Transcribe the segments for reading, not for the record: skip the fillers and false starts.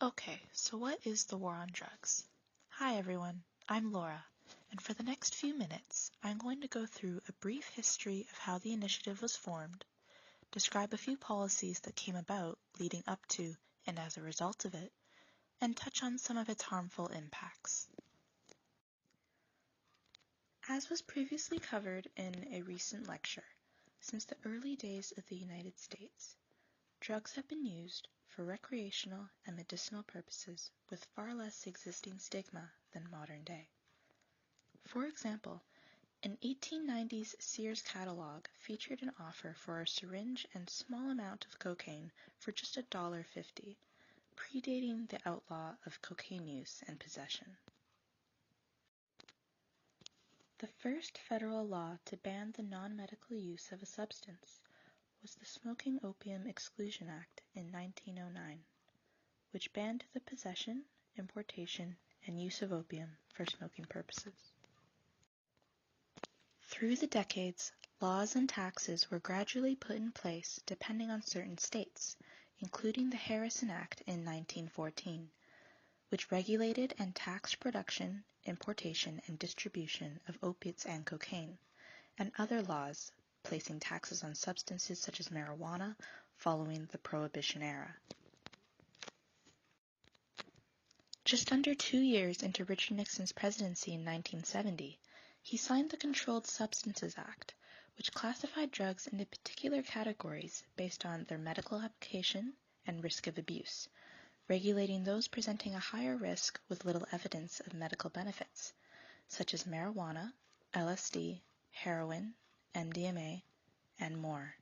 Okay, so what is the war on drugs? Hi everyone, I'm Laura, and for the next few minutes, I'm going to go through a brief history of how the initiative was formed, describe a few policies that came about leading up to and as a result of it, and touch on some of its harmful impacts. As was previously covered in a recent lecture, since the early days of the United States, drugs have been used for recreational and medicinal purposes with far less existing stigma than modern day. For example, an 1890s Sears catalog featured an offer for a syringe and small amount of cocaine for just $1.50, predating the outlaw of cocaine use and possession. The first federal law to ban the non-medical use of a substance was the Smoking Opium Exclusion Act in 1909, which banned the possession, importation, and use of opium for smoking purposes. Through the decades, laws and taxes were gradually put in place depending on certain states, including the Harrison Act in 1914, which regulated and taxed production, importation, and distribution of opiates and cocaine, and other laws placing taxes on substances such as marijuana following the Prohibition era. Just under 2 years into Richard Nixon's presidency in 1970, he signed the Controlled Substances Act, which classified drugs into particular categories based on their medical application and risk of abuse, regulating those presenting a higher risk with little evidence of medical benefits, such as marijuana, LSD, heroin, MDMA, and more.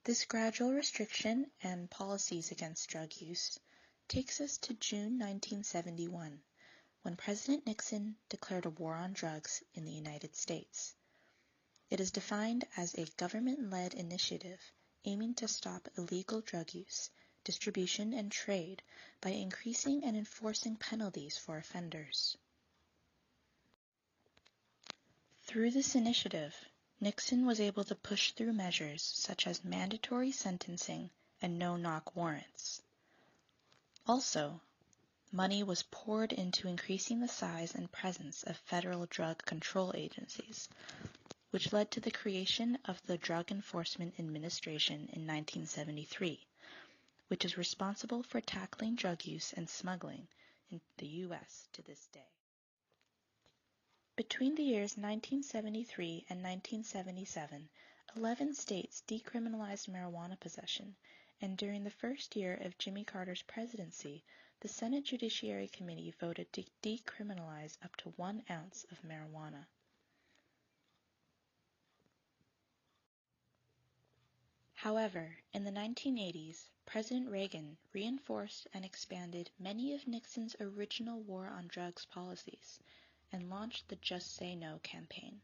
This gradual restriction and policies against drug use takes us to June 1971, when President Nixon declared a war on drugs in the United States. It is defined as a government-led initiative aiming to stop illegal drug use, distribution, and trade by increasing and enforcing penalties for offenders. Through this initiative, Nixon was able to push through measures such as mandatory sentencing and no-knock warrants. Also, money was poured into increasing the size and presence of federal drug control agencies, which led to the creation of the Drug Enforcement Administration in 1973, which is responsible for tackling drug use and smuggling in the U.S. to this day. Between the years 1973 and 1977, 11 states decriminalized marijuana possession, and during the first year of Jimmy Carter's presidency, the Senate Judiciary Committee voted to decriminalize up to 1 ounce of marijuana. However, in the 1980s, President Reagan reinforced and expanded many of Nixon's original war on drugs policies and launched the Just Say No campaign.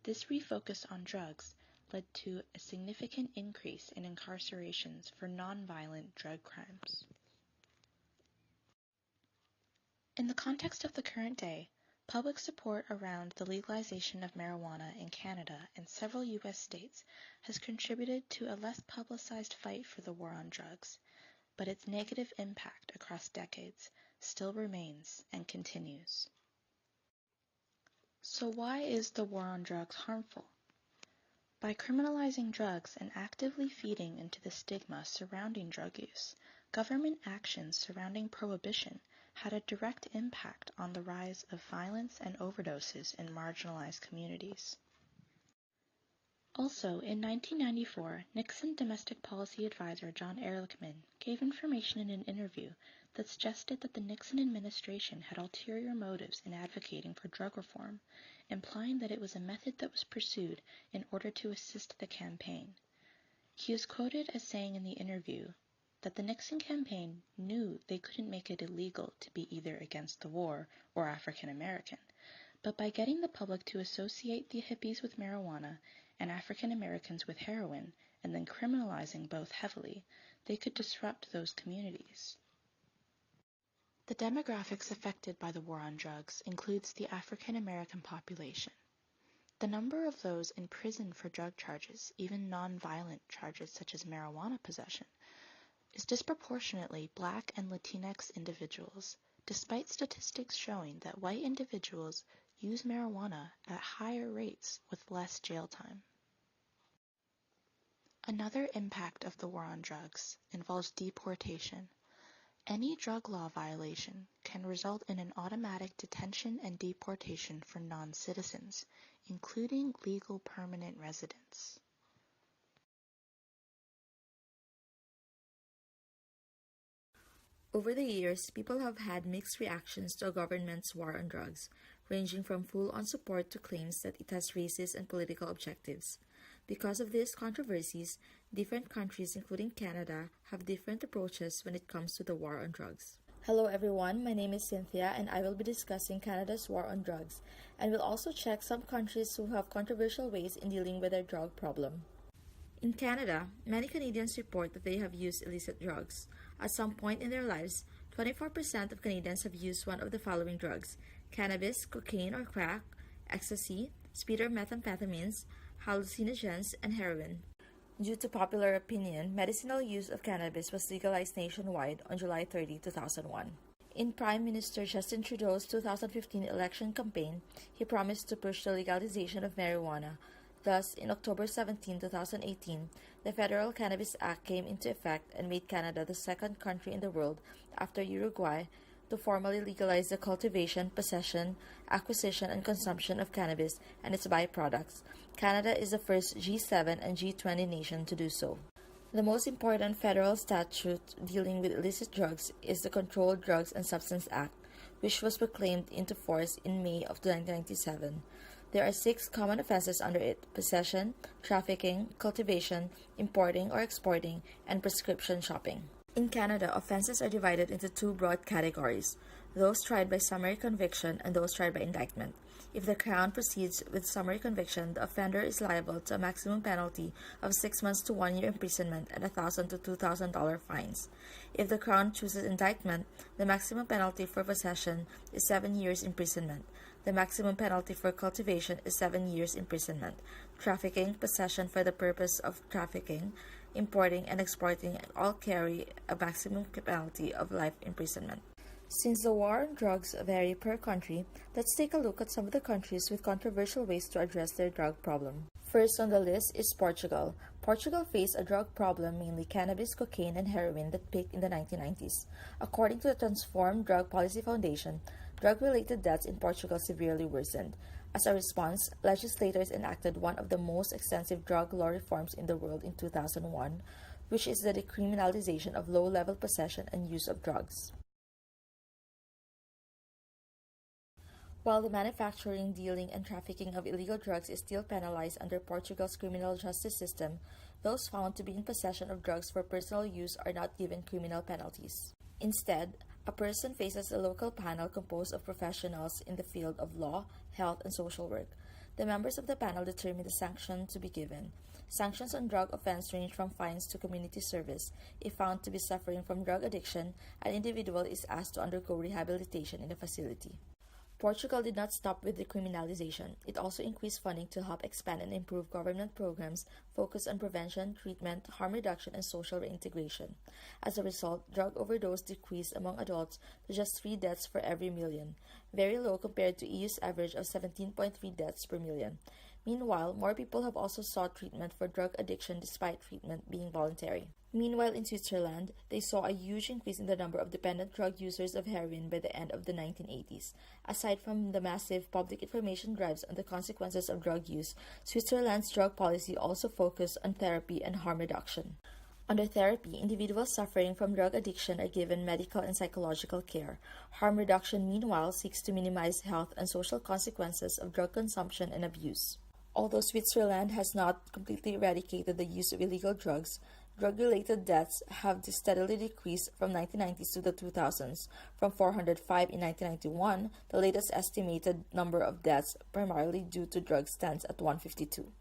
This refocus on drugs led to a significant increase in incarcerations for nonviolent drug crimes. In the context of the current day, public support around the legalization of marijuana in Canada and several U.S. states has contributed to a less publicized fight for the war on drugs, but its negative impact across decades still remains and continues. So why is the war on drugs harmful? By criminalizing drugs and actively feeding into the stigma surrounding drug use, government actions surrounding prohibition had a direct impact on the rise of violence and overdoses in marginalized communities. Also, in 1994, Nixon domestic policy advisor John Ehrlichman gave information in an interview that suggested that the Nixon administration had ulterior motives in advocating for drug reform, implying that it was a method that was pursued in order to assist the campaign. He is quoted as saying in the interview that the Nixon campaign knew they couldn't make it illegal to be either against the war or African American, but by getting the public to associate the hippies with marijuana and African Americans with heroin, and then criminalizing both heavily, they could disrupt those communities. The demographics affected by the war on drugs includes the African American population. The number of those in prison for drug charges, even non-violent charges such as marijuana possession, is is disproportionately Black and Latinx individuals, despite statistics showing that white individuals use marijuana at higher rates with less jail time. Another impact of the war on drugs involves deportation. Any drug law violation can result in an automatic detention and deportation for non-citizens, including legal permanent residents. Over the years, people have had mixed reactions to a government's war on drugs, ranging from full-on support to claims that it has racist and political objectives. Because of these controversies, different countries, including Canada, have different approaches when it comes to the war on drugs. Hello everyone, my name is Cynthia and I will be discussing Canada's war on drugs, and will also check some countries who have controversial ways in dealing with their drug problem. In Canada, many Canadians report that they have used illicit drugs. At some point in their lives, 24% of Canadians have used one of the following drugs: cannabis, cocaine or crack, ecstasy, speed or methamphetamines, hallucinogens, and heroin. Due to popular opinion, medicinal use of cannabis was legalized nationwide on July 30, 2001. In Prime Minister Justin Trudeau's 2015 election campaign, he promised to push the legalization of marijuana. Thus, in October 17, 2018, the Federal Cannabis Act came into effect and made Canada the second country in the world, after Uruguay, to formally legalize the cultivation, possession, acquisition, and consumption of cannabis and its byproducts. Canada is the first G7 and G20 nation to do so. The most important federal statute dealing with illicit drugs is the Controlled Drugs and Substances Act, which was proclaimed into force in May of 1997. There are 6 common offenses under it: possession, trafficking, cultivation, importing or exporting, and prescription shopping. In Canada, offenses are divided into 2 broad categories: those tried by summary conviction and those tried by indictment. If the Crown proceeds with summary conviction, the offender is liable to a maximum penalty of 6 months to 1 year imprisonment and $1,000 to $2,000 fines. If the Crown chooses indictment, the maximum penalty for possession is 7 years imprisonment. The maximum penalty for cultivation is 7 years imprisonment. Trafficking, possession for the purpose of trafficking, importing, and exporting all carry a maximum penalty of life imprisonment. Since the war on drugs vary per country, let's take a look at some of the countries with controversial ways to address their drug problem. First on the list is Portugal. Portugal faced a drug problem, mainly cannabis, cocaine, and heroin, that peaked in the 1990s. According to the Transformed Drug Policy Foundation, drug-related deaths in Portugal severely worsened. As a response, legislators enacted one of the most extensive drug law reforms in the world in 2001, which is the decriminalization of low-level possession and use of drugs. While the manufacturing, dealing, and trafficking of illegal drugs is still penalized under Portugal's criminal justice system, those found to be in possession of drugs for personal use are not given criminal penalties. Instead, a person faces a local panel composed of professionals in the field of law, health, and social work. The members of the panel determine the sanction to be given. Sanctions on drug offense range from fines to community service. If found to be suffering from drug addiction, an individual is asked to undergo rehabilitation in a facility. Portugal did not stop with decriminalization. It also increased funding to help expand and improve government programs focused on prevention, treatment, harm reduction, and social reintegration. As a result, drug overdose decreased among adults to just 3 deaths for every million, very low compared to EU's average of 17.3 deaths per million. Meanwhile, more people have also sought treatment for drug addiction despite treatment being voluntary. Meanwhile, in Switzerland, they saw a huge increase in the number of dependent drug users of heroin by the end of the 1980s. Aside from the massive public information drives on the consequences of drug use, Switzerland's drug policy also focused on therapy and harm reduction. Under therapy, individuals suffering from drug addiction are given medical and psychological care. Harm reduction, meanwhile, seeks to minimize health and social consequences of drug consumption and abuse. Although Switzerland has not completely eradicated the use of illegal drugs, drug-related deaths have steadily decreased from 1990s to the 2000s. From 405 in 1991, the latest estimated number of deaths, primarily due to drugs, stands at 152.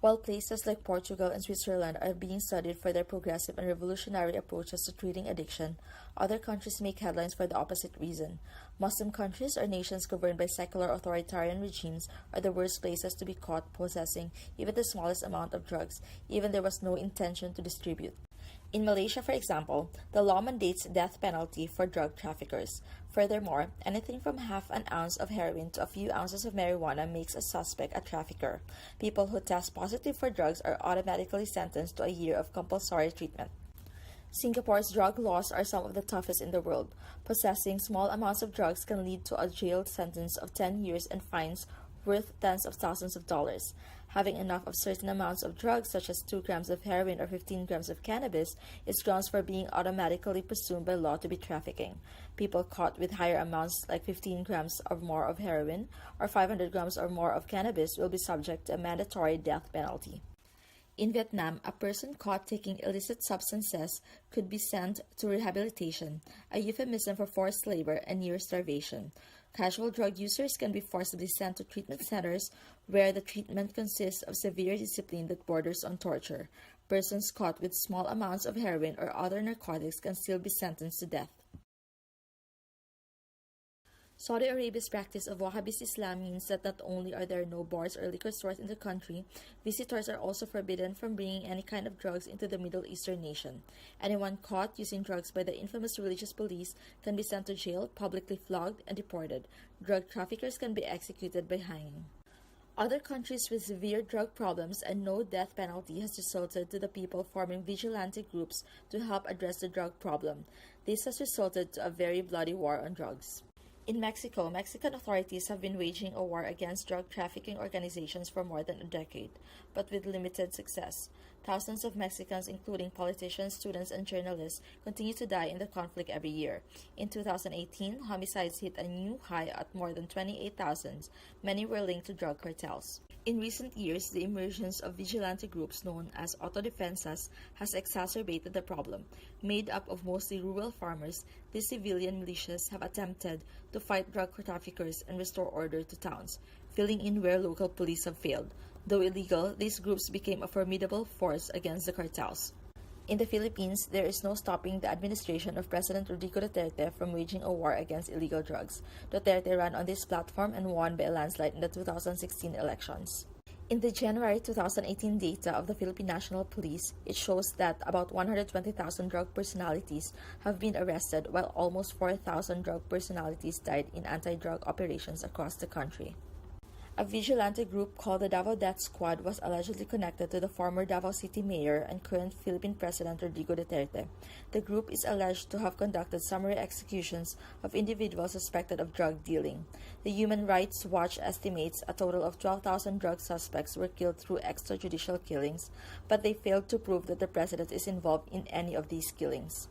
While places like Portugal and Switzerland are being studied for their progressive and revolutionary approaches to treating addiction, other countries make headlines for the opposite reason. Muslim countries or nations governed by secular authoritarian regimes are the worst places to be caught possessing even the smallest amount of drugs, even there was no intention to distribute. In Malaysia, for example, the law mandates death penalty for drug traffickers. Furthermore, anything from half an ounce of heroin to a few ounces of marijuana makes a suspect a trafficker. People who test positive for drugs are automatically sentenced to a year of compulsory treatment. Singapore's drug laws are some of the toughest in the world. Possessing small amounts of drugs can lead to a jail sentence of 10 years and fines worth tens of thousands of dollars. Having enough of certain amounts of drugs, such as 2 grams of heroin or 15 grams of cannabis, is grounds for being automatically presumed by law to be trafficking. People caught with higher amounts, like 15 grams or more of heroin or 500 grams or more of cannabis, will be subject to a mandatory death penalty. In Vietnam, a person caught taking illicit substances could be sent to rehabilitation, a euphemism for forced labor and near starvation. Casual drug users can be forcibly sent to treatment centers where the treatment consists of severe discipline that borders on torture. Persons caught with small amounts of heroin or other narcotics can still be sentenced to death. Saudi Arabia's practice of Wahhabist Islam means that not only are there no bars or liquor stores in the country, visitors are also forbidden from bringing any kind of drugs into the Middle Eastern nation. Anyone caught using drugs by the infamous religious police can be sent to jail, publicly flogged, and deported. Drug traffickers can be executed by hanging. Other countries with severe drug problems and no death penalty has resulted to the people forming vigilante groups to help address the drug problem. This has resulted to a very bloody war on drugs. In Mexico, Mexican authorities have been waging a war against drug trafficking organizations for more than a decade, but with limited success. Thousands of Mexicans, including politicians, students, and journalists, continue to die in the conflict every year. In 2018, homicides hit a new high at more than 28,000. Many were linked to drug cartels. In recent years, the emergence of vigilante groups known as autodefensas has exacerbated the problem. Made up of mostly rural farmers, these civilian militias have attempted to fight drug traffickers and restore order to towns, filling in where local police have failed. Though illegal, these groups became a formidable force against the cartels. In the Philippines, there is no stopping the administration of President Rodrigo Duterte from waging a war against illegal drugs. Duterte ran on this platform and won by a landslide in the 2016 elections. In the January 2018 data of the Philippine National Police, it shows that about 120,000 drug personalities have been arrested, while almost 4,000 drug personalities died in anti-drug operations across the country. A vigilante group called the Davao Death Squad was allegedly connected to the former Davao City Mayor and current Philippine President Rodrigo Duterte. The group is alleged to have conducted summary executions of individuals suspected of drug dealing. The Human Rights Watch estimates a total of 12,000 drug suspects were killed through extrajudicial killings, but they failed to prove that the president is involved in any of these killings.